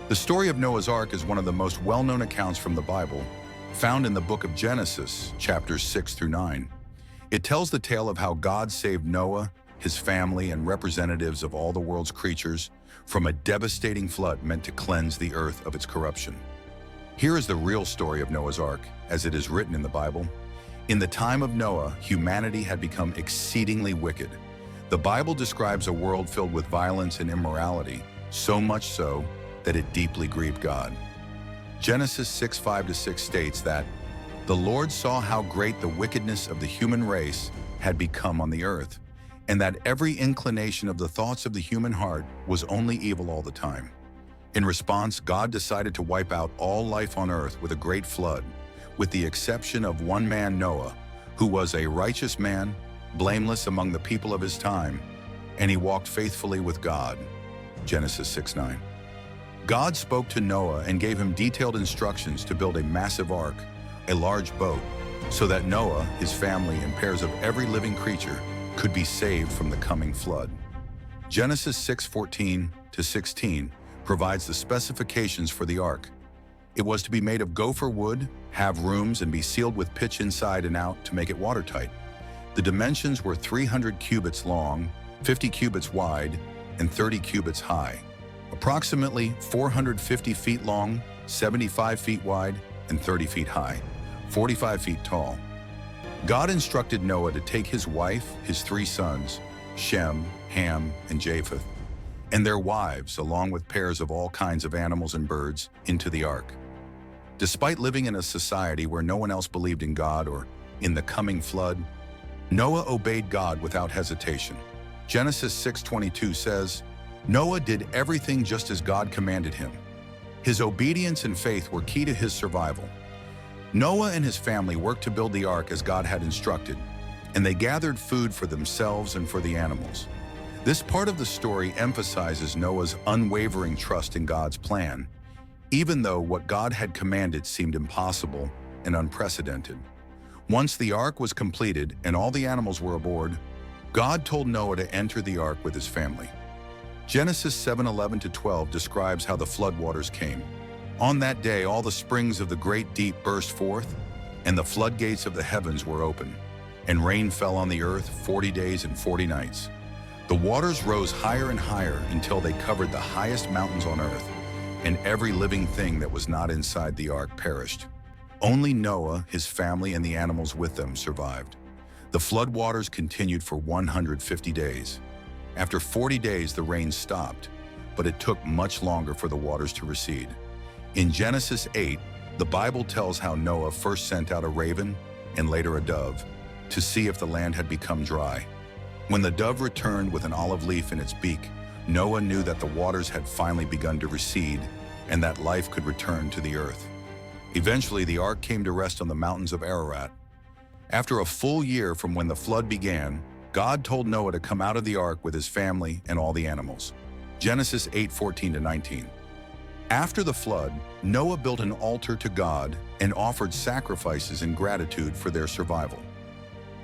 The story of Noah's Ark is one of the most well-known accounts from the Bible, found in the book of Genesis, chapters 6 through 9. It tells the tale of how God saved Noah, his family, and representatives of all the world's creatures from a devastating flood meant to cleanse the earth of its corruption. Here is the real story of Noah's Ark, as it is written in the Bible. In the time of Noah, humanity had become exceedingly wicked. The Bible describes a world filled with violence and immorality, so much so that it deeply grieved God. Genesis 6:5-6 states that, "The Lord saw how great the wickedness of the human race had become on the earth, and that every inclination of the thoughts of the human heart was only evil all the time." In response, God decided to wipe out all life on earth with a great flood, with the exception of one man, Noah, who was a righteous man, blameless among the people of his time, and he walked faithfully with God. Genesis 6:9. God spoke to Noah and gave him detailed instructions to build a massive ark, a large boat, so that Noah, his family, and pairs of every living creature could be saved from the coming flood. Genesis 6:14-16 provides the specifications for the ark. It was to be made of gopher wood, have rooms, and be sealed with pitch inside and out to make it watertight. The dimensions were 300 cubits long, 50 cubits wide, and 30 cubits high. Approximately 450 feet long, 75 feet wide, and 30 feet high, 45 feet tall. God instructed Noah to take his wife, his 3 sons, Shem, Ham, and Japheth, and their wives, along with pairs of all kinds of animals and birds, into the ark. Despite living in a society where no one else believed in God or in the coming flood, Noah obeyed God without hesitation. Genesis 6:22 says, "Noah did everything just as God commanded him." His obedience and faith were key to his survival. Noah and his family worked to build the ark as God had instructed, and they gathered food for themselves and for the animals. This part of the story emphasizes Noah's unwavering trust in God's plan, even though what God had commanded seemed impossible and unprecedented. Once the ark was completed and all the animals were aboard, God told Noah to enter the ark with his family. Genesis 7:11-12 describes how the floodwaters came. "On that day, all the springs of the great deep burst forth, and the floodgates of the heavens were open, and rain fell on the earth 40 days and 40 nights. The waters rose higher and higher until they covered the highest mountains on earth, and every living thing that was not inside the ark perished. Only Noah, his family, and the animals with them survived. The floodwaters continued for 150 days. After 40 days, the rain stopped, but it took much longer for the waters to recede. In Genesis 8, the Bible tells how Noah first sent out a raven and later a dove to see if the land had become dry. When the dove returned with an olive leaf in its beak, Noah knew that the waters had finally begun to recede and that life could return to the earth. Eventually, the ark came to rest on the mountains of Ararat. After a full year from when the flood began, God told Noah to come out of the ark with his family and all the animals. Genesis 8:14-19. After the flood, Noah built an altar to God and offered sacrifices in gratitude for their survival.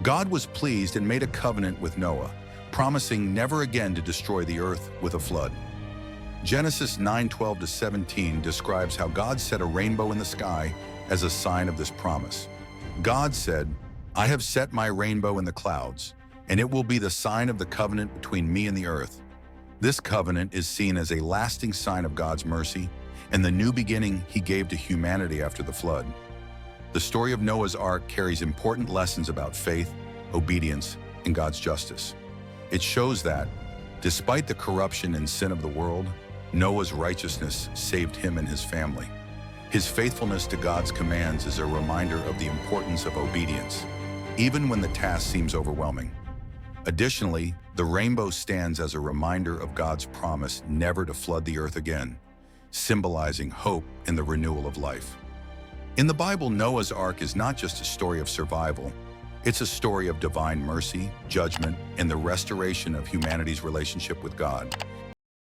God was pleased and made a covenant with Noah, promising never again to destroy the earth with a flood. Genesis 9:12-17 describes how God set a rainbow in the sky as a sign of this promise. God said, "I have set my rainbow in the clouds, and it will be the sign of the covenant between me and the earth." This covenant is seen as a lasting sign of God's mercy and the new beginning he gave to humanity after the flood. The story of Noah's Ark carries important lessons about faith, obedience, and God's justice. It shows that, despite the corruption and sin of the world, Noah's righteousness saved him and his family. His faithfulness to God's commands is a reminder of the importance of obedience, even when the task seems overwhelming. Additionally, the rainbow stands as a reminder of God's promise never to flood the earth again, symbolizing hope in the renewal of life. In the Bible, Noah's Ark is not just a story of survival. It's a story of divine mercy, judgment, and the restoration of humanity's relationship with God.